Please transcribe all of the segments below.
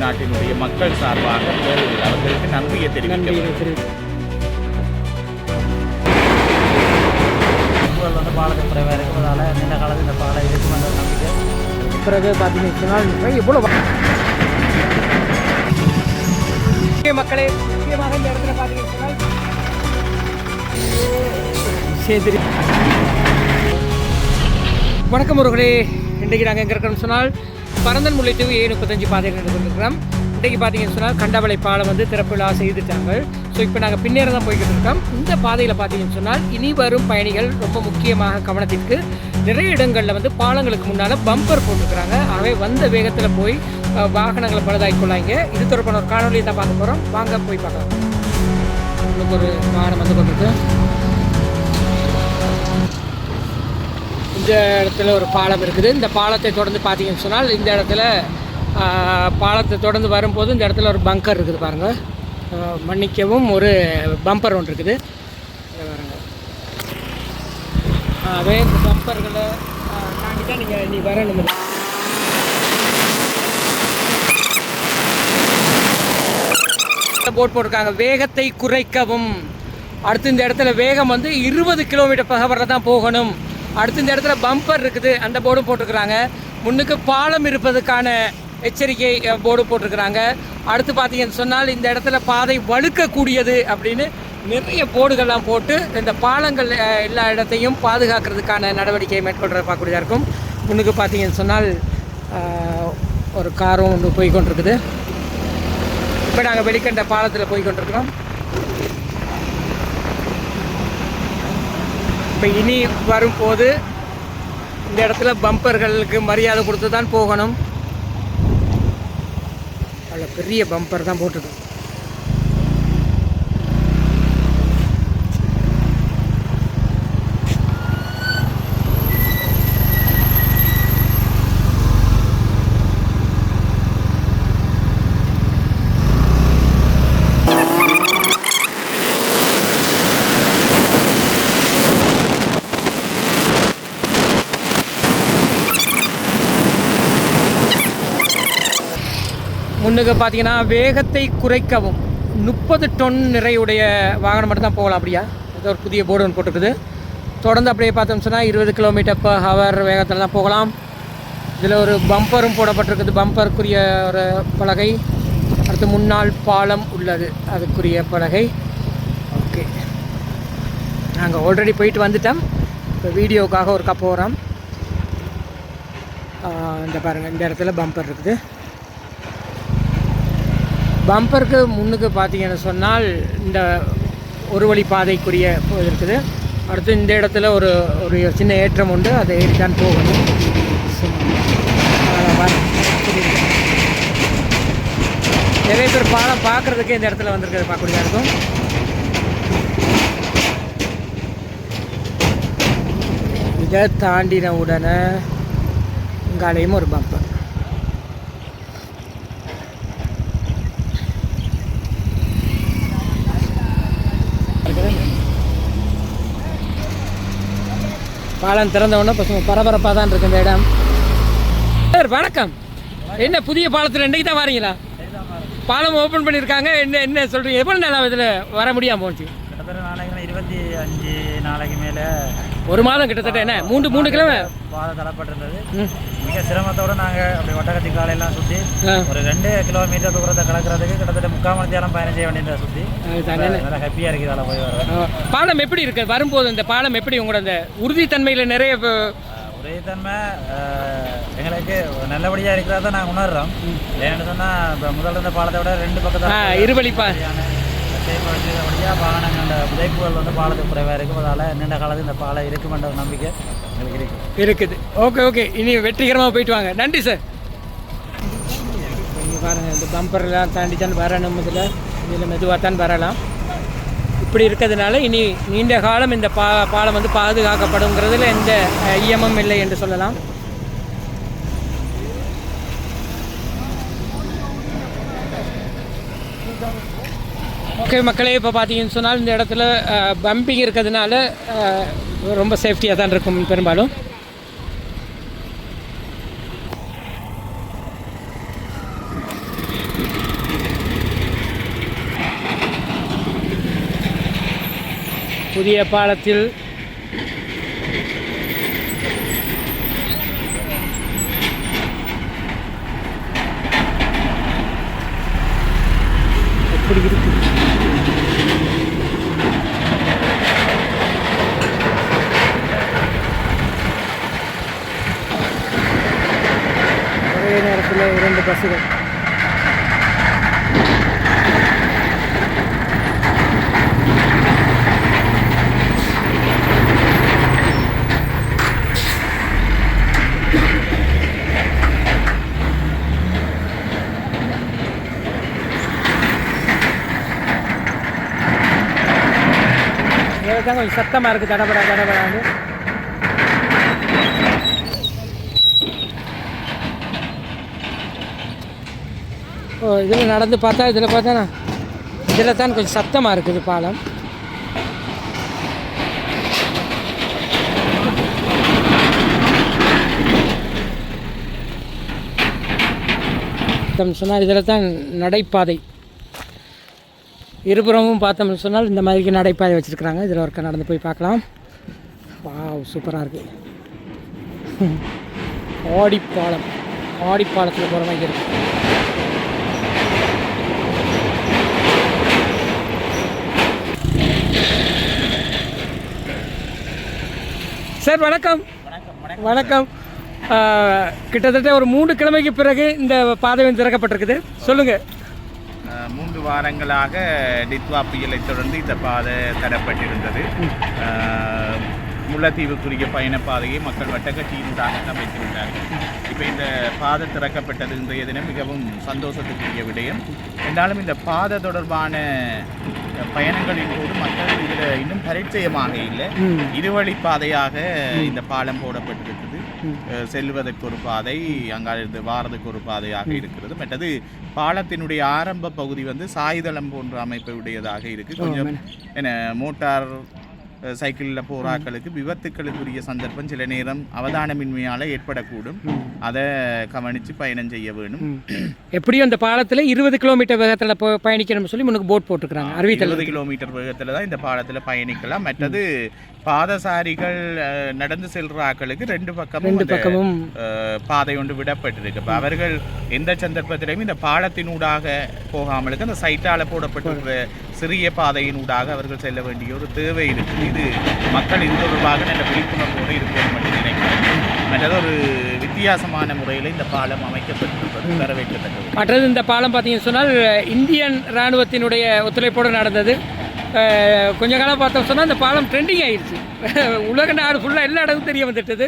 நாட்டினுடைய மக்கள் சார்பாக அவர்களுக்கு நன்றியை தெரிவிக்கிறேன். வந்து பாலத்தை குறைவாக இருக்கிறதால நீண்ட காலத்தில் இந்த பாலம் இருக்குமென்ற நம்பிக்கை. பிறகு பார்த்தீங்கன்னு சொன்னால் எவ்வளோ மக்களே முக்கியமாக இந்த இடத்துல பார்த்தீங்கன்னு சொன்னால் சேதிரி. வணக்கம் அவர்களே, இன்றைக்கு நாங்கள் எங்கே இருக்கிறோம்னு சொன்னால் பரந்தன் முல்லைத்தீவு A35 பாதையில் நடந்து கொண்டிருக்கிறோம். இன்றைக்கு பார்த்தீங்கன்னு சொன்னால் கண்டவளை பாலம் வந்து திறப்பு விழா செய்துட்டாங்க. ஸோ இப்போ நாங்கள் பின்னேற தான் போய்கிட்டு இருக்கோம். இந்த பாதையில் பார்த்தீங்கன்னு சொன்னால் இனி வரும் பயணிகள் ரொம்ப முக்கியமாக கவனத்திற்கு நிறைய இடங்களில் வந்து பாலங்களுக்கு முன்னால் பம்பர் போட்டுக்கிறாங்க. ஆகவே வந்த வேகத்தில் போய் வாகனங்களை பழுதாக்கிக்கொள்ளாங்க. இது தொடர்பான ஒரு காணொலியை தான் பார்க்க போகிறோம். வாங்க போய் பார்க்கலாம். உங்களுக்கு ஒரு வாகனம் வந்து கொண்டிருக்கு. இந்த இடத்துல ஒரு பாலம் இருக்குது. இந்த பாலத்தை தொடர்ந்து பார்த்தீங்கன்னு சொன்னால் இந்த இடத்துல பாலத்தை தொடர்ந்து வரும்போது இந்த இடத்துல ஒரு பங்கர் இருக்குது பாருங்கள். மன்னிக்கவும், ஒரு பம்பர் ஒன்று இருக்குது பாருங்கள். அதே இந்த பம்பர்களை தாண்டி தான் நீங்கள் நீ வரணும். போட் போட்டிருக்காங்க வேகத்தை குறைக்கவும். அடுத்து இந்த இடத்துல வேகம் வந்து 20 km/h தான் போகணும். அடுத்து இந்த இடத்துல பம்பர் இருக்குது, அந்த போர்டும் போட்டிருக்கிறாங்க. முன்னுக்கு பாலம் இருப்பதுக்கான எச்சரிக்கை போர்டு போட்டிருக்கிறாங்க. அடுத்து பார்த்தீங்கன்னு சொன்னால் இந்த இடத்துல பாதை வழுக்கக்கூடியது அப்படின்னு நிறைய போர்டுகள்லாம் போட்டு இந்த பாலங்கள் எல்லா இடத்தையும் பாதுகாக்கிறதுக்கான நடவடிக்கையை மேற்கொள்கிற பார்க்கக்கூடியதாக இருக்கும். முன்னுக்கு பார்த்தீங்கன்னு சொன்னால் ஒரு காரும் ஒன்று போய் கொண்டிருக்குது. இப்போ நாங்கள் வெளிக்கண்ட பாலத்தில் போய் கொண்டிருக்கிறோம். இப்போ இனி வரும்போது இந்த இடத்துல பம்பர்களுக்கு மரியாதை கொடுத்து தான் போகணும். அதில் பெரிய பம்பர் தான் போட்டுருக்கு. முன்னுக்கு பார்த்தீங்கன்னா வேகத்தை குறைக்கவும் 30 டன் நிறையுடைய வாகனம் மட்டும் தான் போகலாம். அப்படியா இது ஒரு புதிய போர்டு ஒன்று போட்டுருக்குது. தொடர்ந்து அப்படியே பார்த்தோம்னு சொன்னால் 20 km/h வேகத்தில் தான் போகலாம். இதில் ஒரு பம்பரும் போடப்பட்டிருக்குது, பம்பருக்குரிய ஒரு பலகை. அடுத்து முன்னாள் பாலம் உள்ளது, அதுக்குரிய பலகை. ஓகே, நாங்கள் ஆல்ரெடி போயிட்டு வந்துட்டோம். இப்போ வீடியோவுக்காக ஒரு போகிறோம். இந்த பாருங்கள், இந்த இடத்துல பம்பர் இருக்குது. பம்பருக்கு முன்னுக்கு பார்த்தீங்கன்னு சொன்னால் இந்த ஒரு வழி பாதைக்குரிய இருக்குது. அடுத்து இந்த இடத்துல ஒரு ஒரு சின்ன ஏற்றம் உண்டு, அதை ஏறி தான் போகணும். நிறைய பேர் பாலம் பார்க்குறதுக்கே இந்த இடத்துல வந்திருக்கிறது பார்க்கக்கூடியதாக இருக்கும். இதை தாண்டின உடனே இங்காலையும் ஒரு பம்பர். பாலம் திறந்த உடனே பசங்க பரபரப்பாக தான் இருக்கு இந்த இடம். சார் வணக்கம். என்ன புதிய பாலத்தில் இன்றைக்கு தான் வரீங்களா? பாலம் ஓப்பன் பண்ணியிருக்காங்க. என்ன சொல்கிறீங்க? எவ்வளோ நாளாக இதில் வர முடியாமல் போச்சு? கிட்டத்தட்ட நாளைக்கு 25 நாளைக்கு மேலே ஒரு மாதம் கிட்டத்தட்ட. என்ன 3 கிழமை பாதை தரப்பட்டிருந்தது. மிக சிரமத்தோடு நாங்கள் அப்படி ஒட்டகத்தி காலையெல்லாம் சுற்றி ஒரு 2 km தூரத்தை கடக்கிறதுக்கு கிட்டத்தட்ட 3/4 மணி நேரம் பயணம் செய்ய வேண்டியதை சுற்றி நல்லா ஹாப்பியாக இருக்குது. அதில் போய் வர பாலம் எப்படி இருக்குது? வரும்போது இந்த பாலம் எப்படி உங்களோட அந்த உறுதித்தன்மையில் நிறைய உறுதித்தன்மை எங்களுக்கு நல்லபடியாக இருக்கிறதா நாங்கள் உணர்றோம். ஏன்னு சொன்னால் இப்போ முதல்ல இருந்த பாலத்தை விட 2 பக்கத்தில் இருவழிப்பா வழியாக வாகனங்கள் உதைப்புகள் வந்து பாலத்துக்கு குறைவாக இருக்கும். அதால் நீண்ட காலத்தில் இந்த பாலம் இருக்குமென்ற ஒரு நம்பிக்கை எங்களுக்கு இருக்குது. ஓகே, இனி வெற்றிகரமாக போயிட்டு வாங்க. நன்றி சார். இங்கே பாருங்கள், இந்த பம்பர்லாம் தாண்டி தான் வரணும். இதில் மெதுவாக தான் வரலாம். இப்படி இருக்கிறதுனால இனி நீண்ட காலம் இந்த பாலம் வந்து பாதுகாக்கப்படுங்கிறதுல எந்த ஐயமும் இல்லை என்று சொல்லலாம். ஓகே மக்களே, இப்போ பார்த்தீங்கன்னு சொன்னால் இந்த இடத்துல பம்பிங் இருக்கிறதுனால ரொம்ப சேஃப்டியாக தான் இருக்கும் பெரும்பாலும். புதிய பாலத்தில் எப்படி இருக்கு ஒரே நேரத்தில் 2 பஸ்ஸுகள். தான் கொஞ்சம் சத்தமாக இருக்குது, தடபடாது. ஓ, இதில் நடந்து பார்த்தா இதில் தான் கொஞ்சம் சத்தமாக இருக்குது பாலம். சொன்னால் இதில் தான் நடைபாதை, இருபுறமும் பார்த்தோம்னு சொன்னால் இந்த மாதிரி நடைபாதை வச்சுருக்குறாங்க. இதில் ஒருக்க நடந்து போய் பார்க்கலாம். வாவ், சூப்பராக இருக்குது. ஆடிப்பாலத்தில் போகிற மாதிரி இருக்குது. சார் வணக்கம். வணக்கம். கிட்டத்தட்ட ஒரு 3 கிழமைக்கு பிறகு இந்த பாதை வந்து திறக்கப்பட்டிருக்குது. சொல்லுங்கள். 3 வாரங்களாக டித்வா புயலை தொடர்ந்து இந்த பாதை தரப்பட்டிருந்தது. முல்லைத்தீவுக்குரிய பயணப்பாதையை மக்கள் வட்டக்கட்சியினூடாக அமைத்திருந்தார்கள். இப்போ இந்த பாதை திறக்கப்பட்டது இன்றைய தினம் மிகவும் சந்தோஷத்துக்குரிய விடயம். என்றாலும் இந்த பாதை தொடர்பான பயணங்களின் போது மக்கள் இதில் இன்னும் பரிச்சயமாக இல்லை. இருவழி பாதையாக இந்த பாலம் போடப்பட்டிருக்குது. செல்வதற்கு ஒரு பாதை, அங்கிருந்து வாரதுக்கு ஒரு பாதையாக இருக்கிறது. மற்றது பாலத்தினுடைய ஆரம்ப பகுதி வந்து சாய்தளம் போன்ற அமைப்பை உடையதாக இருக்குது. கொஞ்சம் மோட்டார் சைக்கிளில் போராக்களுக்கு விபத்துக்களுக்குரிய சந்தர்ப்பம் சில நேரம் அவதானமின்மையால் ஏற்படக்கூடும். அதை கவனித்து பயணம் செய்ய வேணும். எப்படியும் அந்த பாலத்தில் 20 கிலோமீட்டர் வேகத்தில் பயணிக்கணும்னு சொல்லி முன்னுக்கு போட் போட்டிருக்கிறாங்க. 20 கிலோமீட்டர் வேகத்தில் தான் இந்த பாலத்தில் பயணிக்கலாம். மற்றது பாதசாரிகள் நடந்து செல்ற ஆக்களுக்கு 2 பக்கமும் பாதை ஒன்று விடப்பட்டிருக்கு. இப்போ அவர்கள் எந்த சந்தர்ப்பத்திலையும் இந்த பாலத்தினூடாக போகாமலுக்கு அந்த சைட்டால் போடப்பட்டிருக்கிற சிறிய பாதையினூடாக அவர்கள் செல்ல வேண்டிய ஒரு தேவை இருக்குது. இது மக்கள் இது தொடர்பாக நல்ல விழிப்புணர்வோடு இருப்பது மட்டும் நினைக்கிறேன். மற்றது ஒரு வித்தியாசமான முறையில் இந்த பாலம் அமைக்கப்பட்டிருப்பது வரவேற்கத்தக்கது. மற்றது இந்த பாலம் பார்த்தீங்கன்னு சொன்னால் இந்தியன் இராணுவத்தினுடைய ஒத்துழைப்போடு நடந்தது. கொஞ்ச காலம் பார்த்தோம் சொன்னால் இந்த பாலம் ட்ரெண்டிங் ஆயிடுச்சு. உலக நாடு ஃபுல்லாக எல்லா இடமும் தெரிய வந்துட்டது.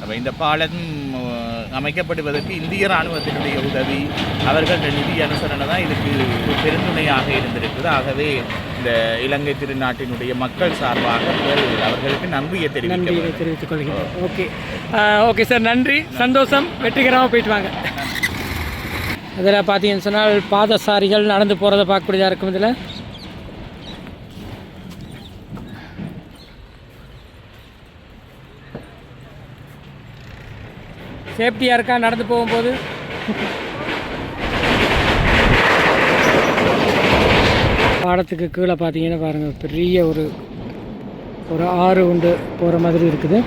அப்போ இந்த பாலம் அமைக்கப்படுவதற்கு இந்திய இராணுவத்தினுடைய உதவி, அவர்கள் நிதி அனுசரணை தான் இதுக்கு பெருந்துணையாக இருந்திருக்குது. ஆகவே இந்த இலங்கை திருநாட்டினுடைய மக்கள் சார்பாக அவர்களுக்கு நன்றியை தெரிவித்துக் கொள்கிறேன். ஓகே சார், நன்றி, சந்தோஷம். வெற்றிகரமாக போயிட்டு வாங்க. இதில் பார்த்தீங்கன்னு சொன்னால் பாதசாரிகள் நடந்து போகிறத பார்க்கக்கூடியதாக இருக்கும். இதில் சேஃப்டியாக இருக்கா நடந்து போகும்போது? பாலத்துக்கு கீழே பார்த்தீங்கன்னா பாருங்கள், பெரிய ஒரு ஆறு உண்டு போகிற மாதிரி இருக்குது.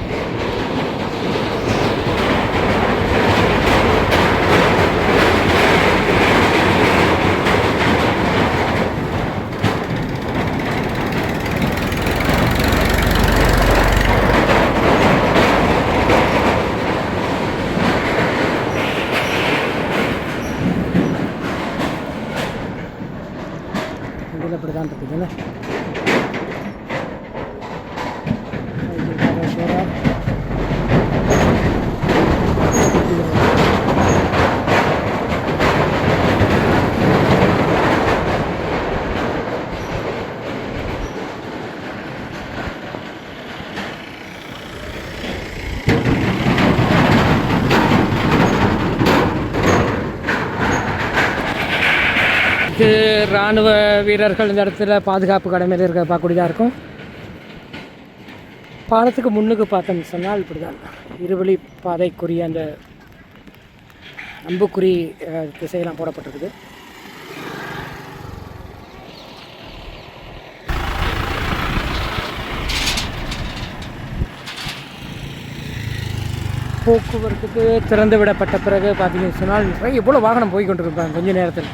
இப்படி தான் இருக்குதுல்ல. இராணுவ வீரர்கள் இந்த இடத்துல பாதுகாப்பு கடமையில் இருக்க பார்க்கக்கூடியதாக இருக்கும். பாலத்துக்கு முன்னுக்கு பார்த்தோம்னு சொன்னால் இப்படி தான் இருவழி பாதைக்குரிய அந்த அம்புக்குறி திசையெல்லாம் போடப்பட்டிருக்குது. போக்குவரத்துக்கு திறந்து விடப்பட்ட பிறகு பார்த்தீங்கன்னு சொன்னால் நிறைய எவ்வளோ வாகனம் போய் கொண்டிருப்பாங்க கொஞ்ச நேரத்தில்.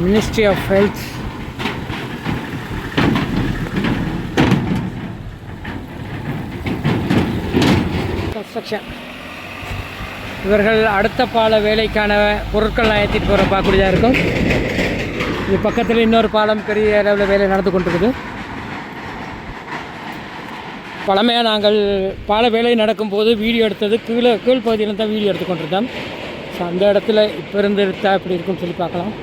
Ministry of Health Construction இவர்கள் அடுத்த பால வேலைக்கான பொருட்கள் ஏற்றிட்டு போகிற பார்க்கக்கூடியதாக இருக்கும். இது பக்கத்தில் இன்னொரு பாலம் பெரிய அளவில் வேலை நடந்து கொண்டிருக்குது. பழமையாக நாங்கள் பால வேலை நடக்கும்போது வீடியோ எடுத்தது கீழ் பகுதியில் தான் வீடியோ எடுத்து கொண்டிருந்தோம். ஸோ அந்த இடத்துல இப்போ இருந்து எடுத்தால் இப்படி இருக்குன்னு சொல்லி பார்க்கலாம்.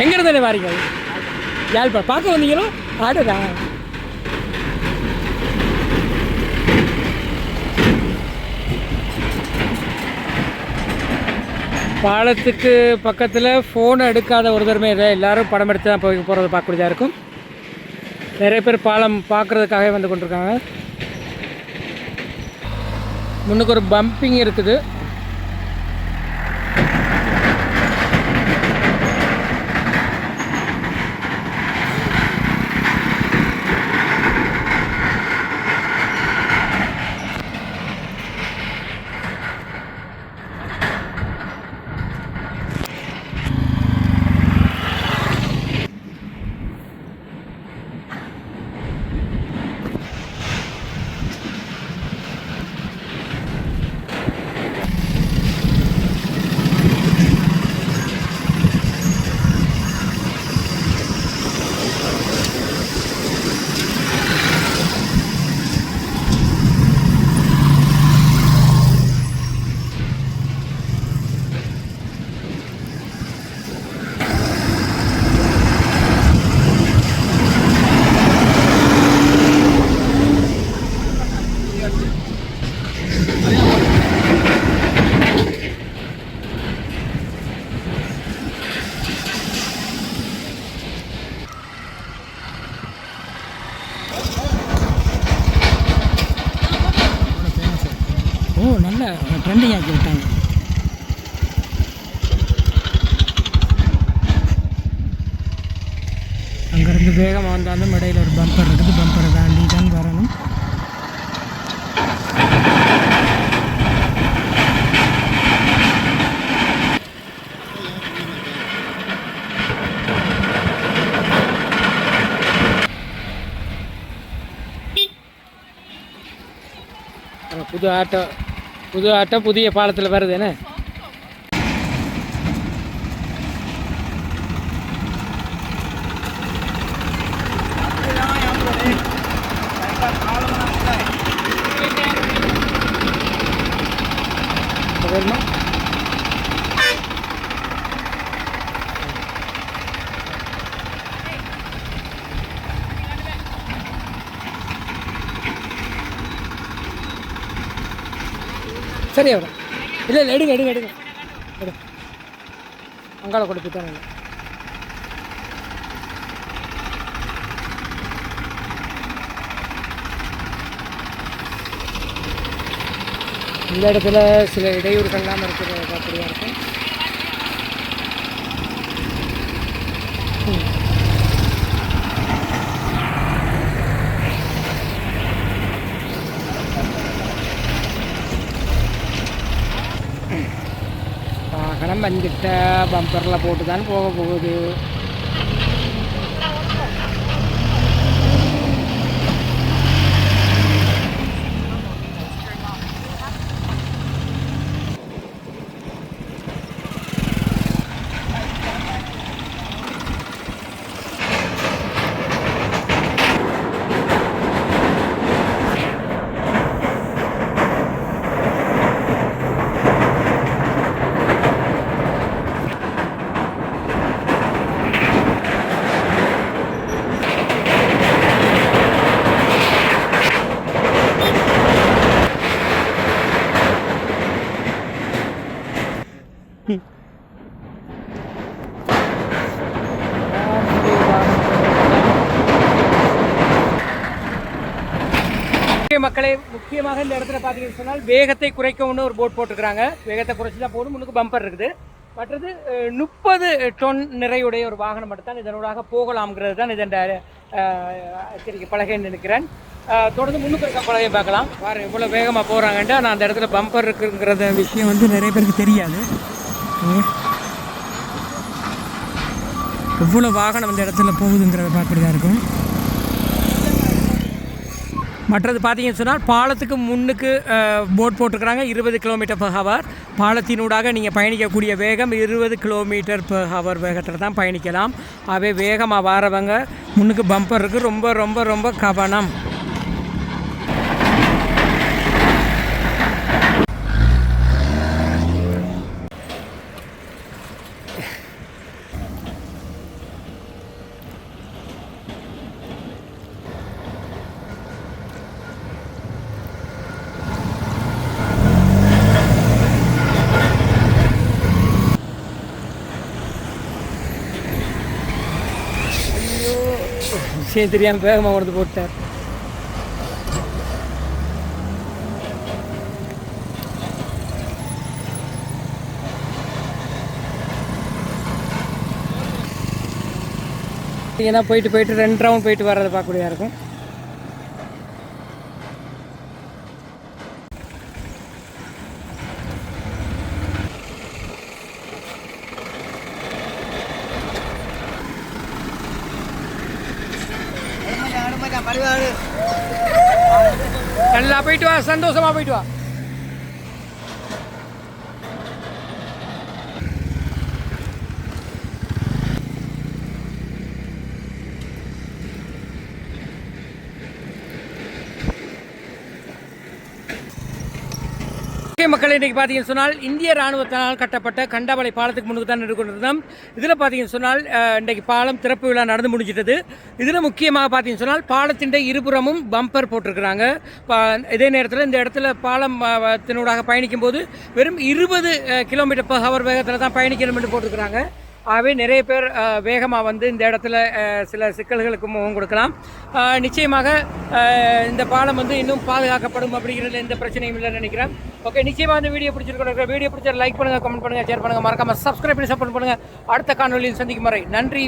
எங்கிருந்தானே வாரீங்க? யாழ்ப்பாணம் பார்க்க வந்தீங்களோ? ஆடுதா பாலத்துக்கு பக்கத்தில் ஃபோனை எடுக்காத ஒருத்தருமே இல்லை. எல்லோரும் படம் எடுத்து தான் போய் போகிறத பார்க்கக்கூடியதாக இருக்கும். நிறைய பேர் பாலம் பார்க்குறதுக்காகவே வந்து கொண்டிருக்காங்க. முன்னுக்கு ஒரு பம்பிங் இருக்குது. நல்ல ட்ரெண்டிங் ஆக்கி விட்டாங்க. அங்கேருந்து வேகமாக வந்தாலும் இடையில் ஒரு பம்பர் இருக்குது. பம்பரை தாண்டி தான் வரணும். புது ஆட்டோ புதிய பாலத்தில் வருது என்ன? வருமா? சரி அவரை இல்லை இல்லை எடுங்க அங்காள கொடுத்துட்டாங்க. இந்த இடத்துல சில இடையூறுகள்லாம் இருக்கிற அப்படியா இருக்கும். வாகனம் வந்துட்ட பம்பரில் போட்டு தான் போக போகுது. மக்களே, முக்கியமாக இந்த இடத்துல பார்த்தீங்கன்னு சொன்னால் வேகத்தை குறைக்கணும்னு ஒரு போர்ட் போட்டுருக்காங்க. வேகத்தை குறைச்சி தான் போகணும். முன்னுக்கு பம்பர் இருக்குது. மற்றது 30 டொன் நிறையுடைய ஒரு வாகனம் மட்டும் தான் இதனூடாக போகலாம்ங்கிறது தான் இதன் எச்சரிக்கை பலகைன்னு நினைக்கிறேன். தொடர்ந்து முன்னுக்கு இருக்க பலகை பார்க்கலாம். பாரு எவ்வளோ வேகமாக போகிறாங்கன்ட்டு. ஆனால் அந்த இடத்துல பம்பர் இருக்குங்கிற விஷயம் வந்து நிறைய பேருக்கு தெரியாது. எவ்வளோ வாகனம் அந்த இடத்துல போகுதுங்கிறத பார்க்குறதா இருக்கும். மற்றது பார்த்தீங்கன்னு சொன்னால் பாலத்துக்கு முன்னுக்கு போட் போட்டிருக்கிறாங்க 20 km/h. பாலத்தினூடாக நீங்கள் பயணிக்கக்கூடிய வேகம் 20 km/h வேகத்தில் தான் பயணிக்கலாம். அவை வேகமாக வாரவங்க முன்னுக்கு பம்பர் இருக்குது. ரொம்ப ரொம்ப ரொம்ப கவனம். விஷயம் தெரியாமல் வேகமாக கொண்டு போட்டார். ஏன்னா போயிட்டு 2 ரவுண்ட் போயிட்டு வர்றதை பார்க்கக்கூடியதாக இருக்கும். நல்லா போயிட்டு வா, சந்தோஷமா போயிட்டு வா. மக்கள் இன்றைக்கி பார்த்தீங்கன்னு சொன்னால் இந்திய ராணுவத்தினால் கட்டப்பட்ட கண்டாவளை பாலத்துக்கு முன்னுக்கு தான் நின்று கொண்டிருந்தோம். இதில் பார்த்தீங்கன்னு சொன்னால் இன்றைக்கு பாலம் திறப்பு விழா நடந்து முடிஞ்சிட்டது. இதில் முக்கியமாக பார்த்தீங்கன்னு சொன்னால் பாலத்தின் இருபுறமும் பம்பர் போட்டிருக்கிறாங்க. இதே நேரத்தில் இந்த இடத்துல பாலத்தினூடாக பயணிக்கும் போது வெறும் 20 km/h வேகத்தில் தான் பயணிக்கணும் என்று போட்டிருக்கிறாங்க. ஆகவே நிறைய பேர் வேகமாக வந்து இந்த இடத்துல சில சிக்கல்களுக்கு முகம் கொடுக்கலாம். நிச்சயமாக இந்த பாலம் வந்து இன்னும் பாதுகாக்கப்படும் அப்படிங்கிறதுல எந்த பிரச்சனையும் இல்லைன்னு நினைக்கிறேன். ஓகே, நிச்சயமாக இந்த வீடியோ பிடிச்சிருக்கோம். வீடியோ பிடிச்சா லைக் பண்ணுங்கள், கமெண்ட் பண்ணுங்கள், ஷேர் பண்ணுங்கள், மறக்காமல் சப்ஸ்கிரைப் பண்ணி சப்போர்ட் பண்ணுங்கள். அடுத்த காணொலியில் சந்திக்கும் வரை நன்றி.